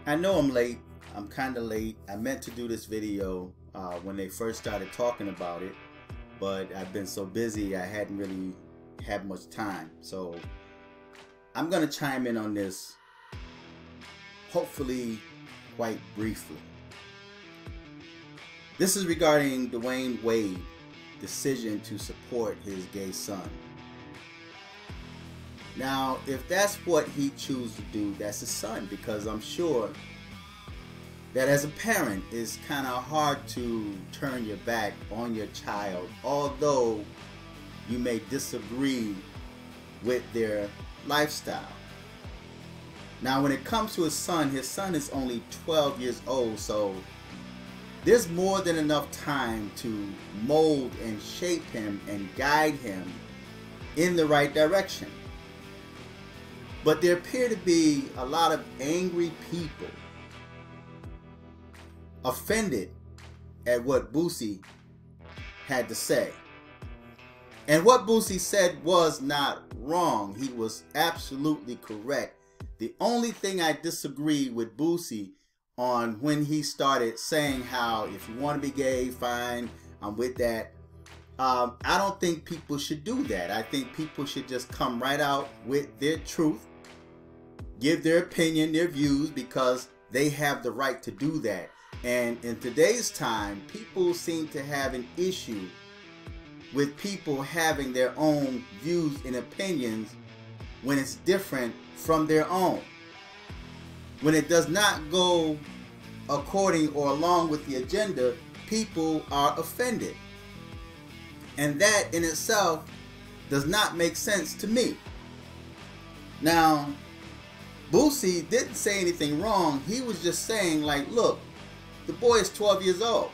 I know I'm late. I'm kind of late. I meant to do this video when they first started talking about it, but I've been so busy I hadn't really had much time. So I'm going to chime in on this, hopefully quite briefly. This is regarding Dwyane Wade's decision to support his gay son. Now, if that's what he chooses to do, that's his son, because I'm sure that as a parent, it's kind of hard to turn your back on your child, although you may disagree with their lifestyle. Now, when it comes to his son is only 12 years old, so there's more than enough time to mold and shape him and guide him in the right direction. But there appear to be a lot of angry people offended at what Boosie had to say. And what Boosie said was not wrong. He was absolutely correct. The only thing I disagree with Boosie on when he started saying how if you want to be gay, fine, I'm with that. I don't think people should do that. I think people should just come right out with their truth, give their opinion, their views, because they have the right to do that. And in today's time, people seem to have an issue with people having their own views and opinions when it's different from their own. When it does not go according or along with the agenda, people are offended. And that in itself does not make sense to me. Now, Boosie didn't say anything wrong. He was just saying, like, look, the boy is 12 years old.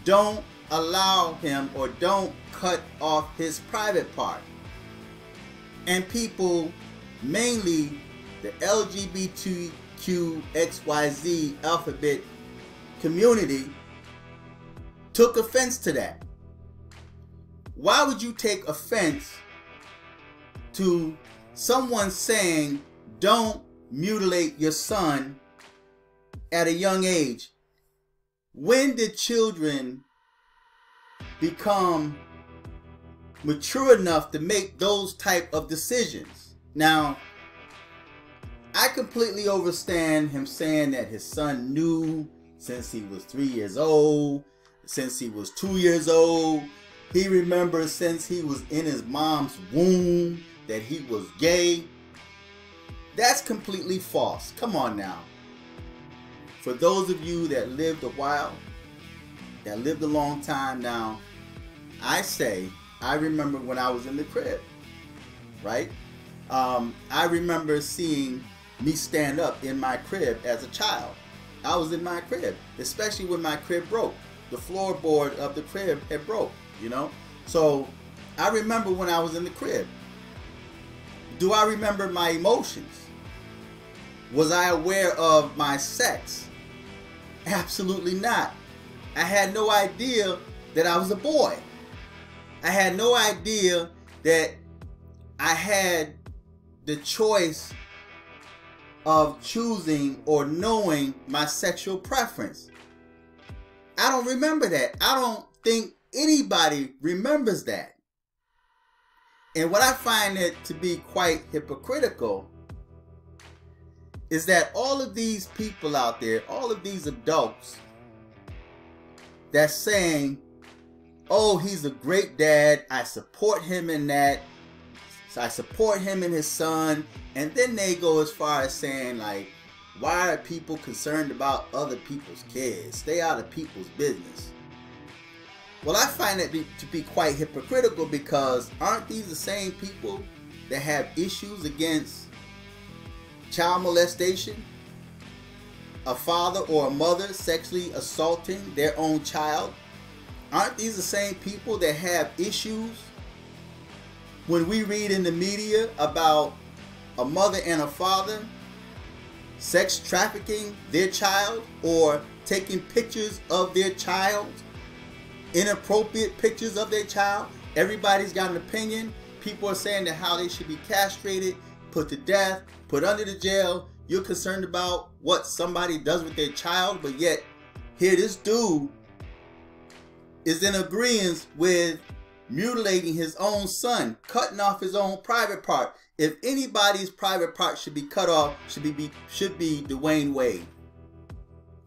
Don't allow him, or don't cut off his private part. And people, mainly the LGBTQXYZ alphabet community, took offense to that. Why would you take offense to someone saying don't mutilate your son at a young age? When did children become mature enough to make those type of decisions? Now, I completely understand him saying that his son knew since he was 3 years old, since he was 2 years old. He remembers since he was in his mom's womb that he was gay. That's completely false. Come on now. For those of you that lived a while, that lived a long time now, I say, I remember when I was in the crib, right? I remember seeing me stand up in my crib as a child. I was in my crib, especially when my crib broke. The floorboard of the crib had broke, you know? So I remember when I was in the crib. Do I remember my emotions? Was I aware of my sex? Absolutely not. I had no idea that I was a boy. I had no idea that I had the choice of choosing or knowing my sexual preference. I don't remember that. I don't think anybody remembers that. And what I find it to be quite hypocritical is that all of these people out there, all of these adults that's saying, oh, he's a great dad, I support him in that, so I support him and his son, and then they go as far as saying, like, why are people concerned about other people's kids? Stay out of people's business. Well, I find it to be quite hypocritical, because aren't these the same people that have issues against child molestation? A father or a mother sexually assaulting their own child? Aren't these the same people that have issues when we read in the media about a mother and a father sex trafficking their child, or taking pictures of their child, inappropriate pictures of their child? Everybody's got an opinion. People are saying that how they should be castrated, put to death, put under the jail, you're concerned about what somebody does with their child, but yet here this dude is in agreement with mutilating his own son, cutting off his own private part. If anybody's private part should be cut off, should be Dwyane Wade,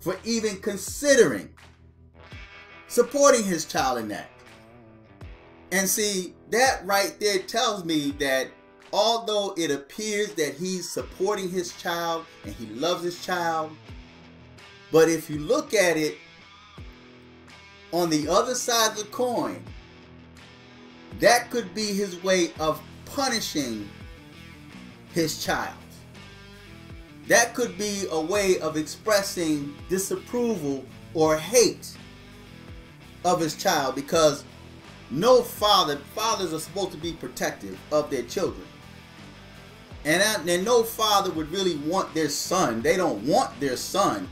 for even considering supporting his child in that. And see, that right there tells me that although it appears that he's supporting his child and he loves his child, but if you look at it on the other side of the coin, that could be his way of punishing his child. That could be a way of expressing disapproval or hate of his child, because no fathers are supposed to be protective of their children. And no father would really want their son. They don't want their son.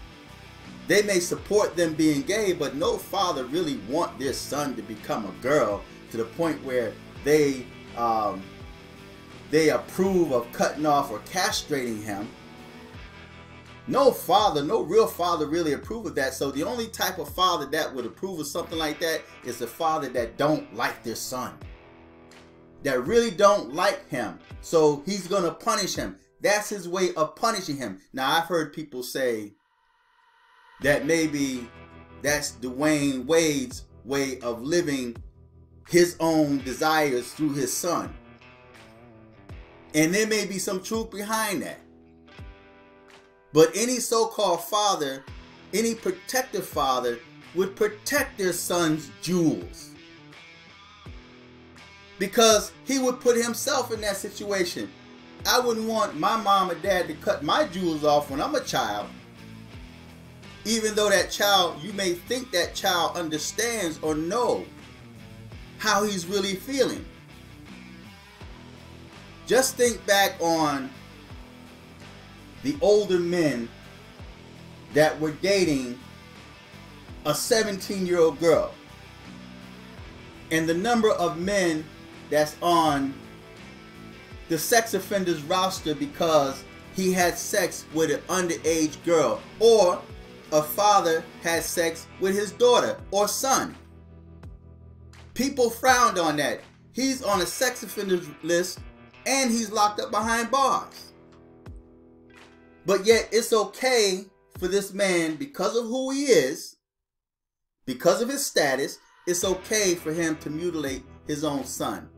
They may support them being gay, but no father really want their son to become a girl to the point where they approve of cutting off or castrating him. No father, no real father really approve of that. So the only type of father that would approve of something like that is the father that don't like their son, that really don't like him. So he's going to punish him. That's his way of punishing him. Now, I've heard people say that maybe that's Dwyane Wade's way of living his own desires through his son. And there may be some truth behind that. But any so-called father, any protective father, would protect their son's jewels, because he would put himself in that situation. I wouldn't want my mom or dad to cut my jewels off when I'm a child, even though that child, you may think that child understands or know how he's really feeling. Just think back on the older men that were dating a 17-year-old girl, and the number of men that's on the sex offenders roster because he had sex with an underage girl, or a father had sex with his daughter or son. People frowned on that. He's on a sex offenders list and he's locked up behind bars. But yet it's okay for this man, because of who he is, because of his status, it's okay for him to mutilate his own son.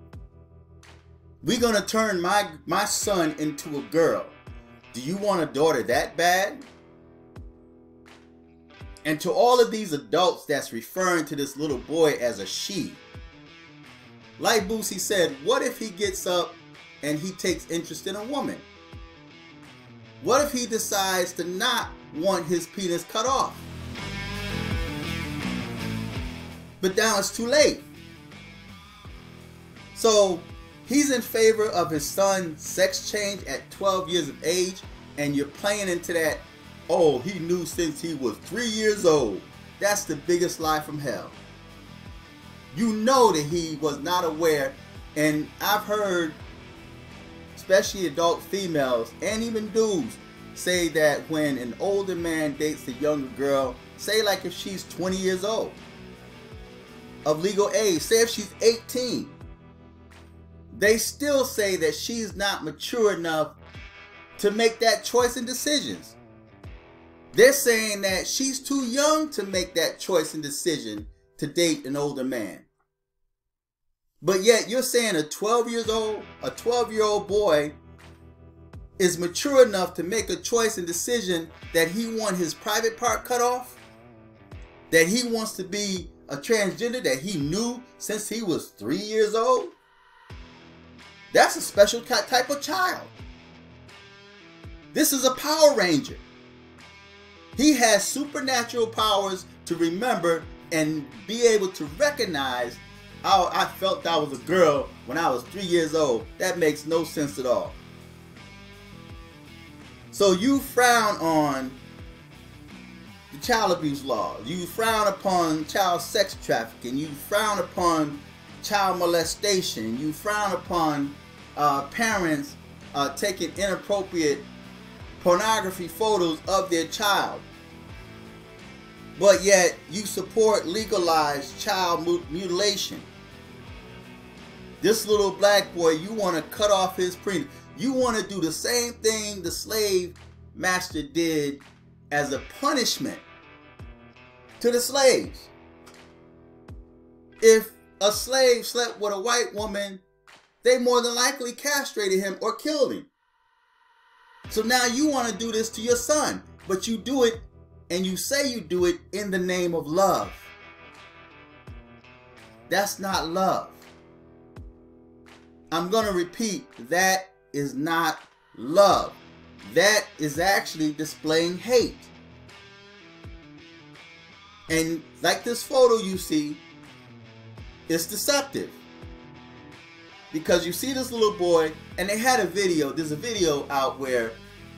We're going to turn my son into a girl. Do you want a daughter that bad? And to all of these adults that's referring to this little boy as a she, like Boosie said, what if he gets up and he takes interest in a woman? What if he decides to not want his penis cut off? But now it's too late. So he's in favor of his son's sex change at 12 years of age, and you're playing into that, oh, he knew since he was 3 years old. That's the biggest lie from hell. You know that he was not aware, and I've heard especially adult females and even dudes say that when an older man dates a younger girl, say like if she's 20 years old of legal age, say if she's 18, they still say that she's not mature enough to make that choice and decisions. They're saying that she's too young to make that choice and decision to date an older man. But yet you're saying a 12-year-old boy is mature enough to make a choice and decision that he wants his private part cut off, that he wants to be a transgender that he knew since he was 3 years old. That's a special type of child. This is a Power Ranger. He has supernatural powers to remember and be able to recognize, oh, I felt I was a girl when I was 3 years old. That makes no sense at all. So you frown on the child abuse laws. You frown upon child sex trafficking. You frown upon child molestation. You frown upon parents taking inappropriate pornography photos of their child. But yet you support legalized child mutilation. This little black boy, you want to cut off his penis. You want to do the same thing the slave master did as a punishment to the slaves. If a slave slept with a white woman, they more than likely castrated him or killed him. So now you want to do this to your son, but you do it, and you say you do it in the name of love. That's not love. I'm going to repeat, that is not love. That is actually displaying hate. And like this photo you see, it's deceptive. Because you see this little boy, and they had a video, there's a video out where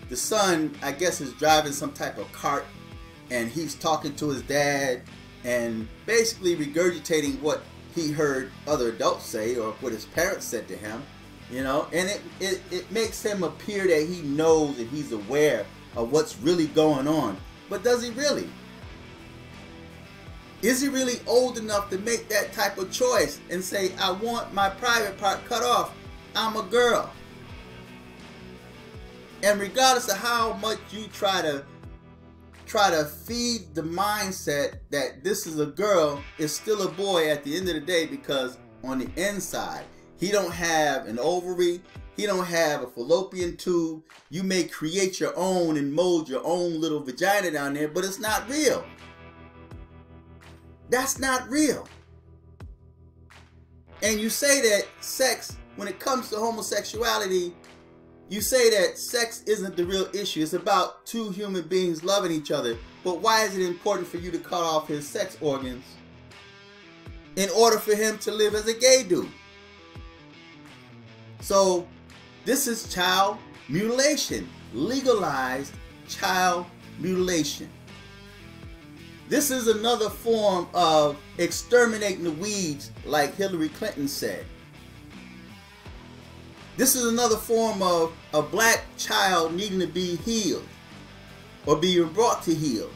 the son, I guess, is driving some type of cart, and he's talking to his dad and basically regurgitating what he heard other adults say or what his parents said to him, you know, and it makes him appear that he knows and he's aware of what's really going on. But does he really? Is he really old enough to make that type of choice and say, I want my private part cut off, I'm a girl? And regardless of how much you try to feed the mindset that this is a girl, it's still a boy at the end of the day, because on the inside, he don't have an ovary, he don't have a fallopian tube. You may create your own and mold your own little vagina down there, but it's not real. That's not real. And you say that sex, when it comes to homosexuality, you say that sex isn't the real issue. It's about two human beings loving each other. But why is it important for you to cut off his sex organs in order for him to live as a gay dude? So this is child mutilation, legalized child mutilation. This is another form of exterminating the weeds, like Hillary Clinton said. This is another form of a black child needing to be healed or being brought to heal.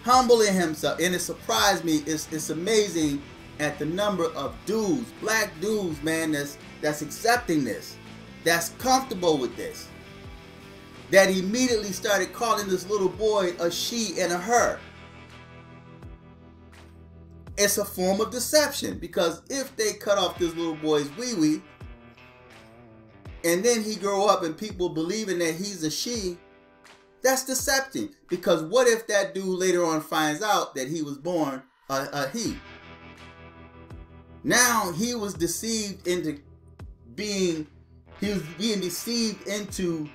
Humbling himself. And it surprised me. It's amazing at the number of dudes, black dudes, man, that's accepting this, that's comfortable with this, that immediately started calling this little boy a she and a her. It's a form of deception, because if they cut off this little boy's wee-wee, and then he grow up and people believing that he's a she, that's deceptive. Because what if that dude later on finds out that he was born a he? Now he was deceived into being deceived into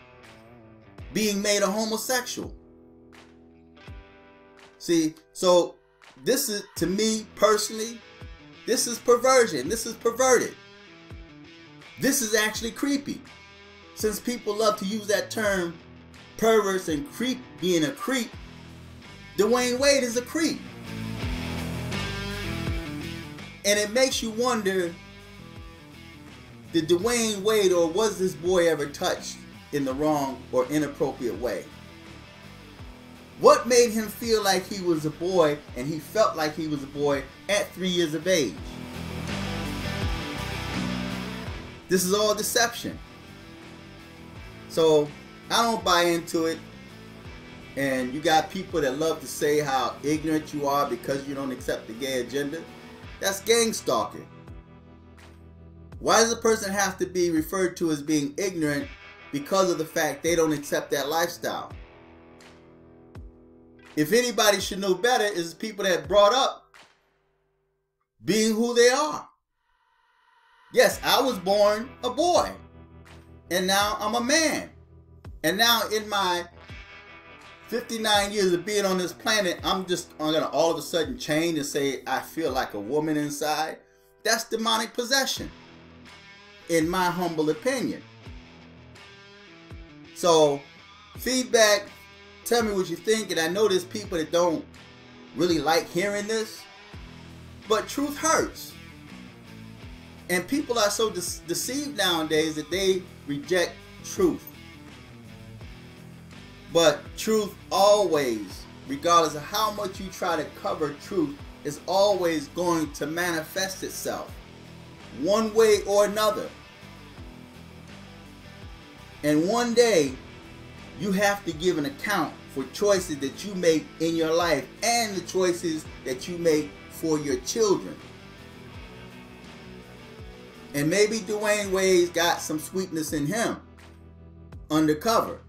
being made a homosexual. See, so this is, to me personally, this is perversion. This is perverted. This is actually creepy. Since people love to use that term, perverse and creep, being a creep, Dwyane Wade is a creep. And it makes you wonder, did Dwyane Wade, or was this boy ever touched in the wrong or inappropriate way? What made him feel like he was a boy, and he felt like he was a boy at 3 years of age? This is all deception. So I don't buy into it. And you got people that love to say how ignorant you are because you don't accept the gay agenda. That's gang stalking. Why does a person have to be referred to as being ignorant because of the fact they don't accept that lifestyle? If anybody should know better, it's people that brought up being who they are. Yes, I was born a boy, and now I'm a man. And now in my 59 years of being on this planet, I'm gonna all of a sudden change and say I feel like a woman inside. That's demonic possession, in my humble opinion. So, feedback, tell me what you think. And I know there's people that don't really like hearing this, but truth hurts. And people are so deceived nowadays that they reject truth. But truth always, regardless of how much you try to cover truth, is always going to manifest itself one way or another. And one day, you have to give an account for choices that you make in your life and the choices that you make for your children. And maybe Dwyane Wade's got some sweetness in him undercover.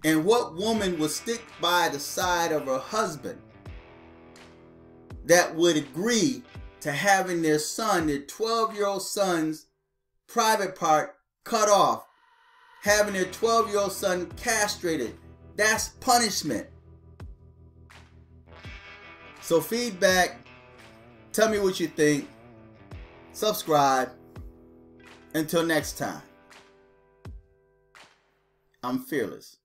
And what woman would stick by the side of her husband that would agree to having their son, their 12-year-old son's private part cut off, having their 12-year-old son castrated? That's punishment. So feedback, tell me what you think, subscribe. Until next time, I'm fearless.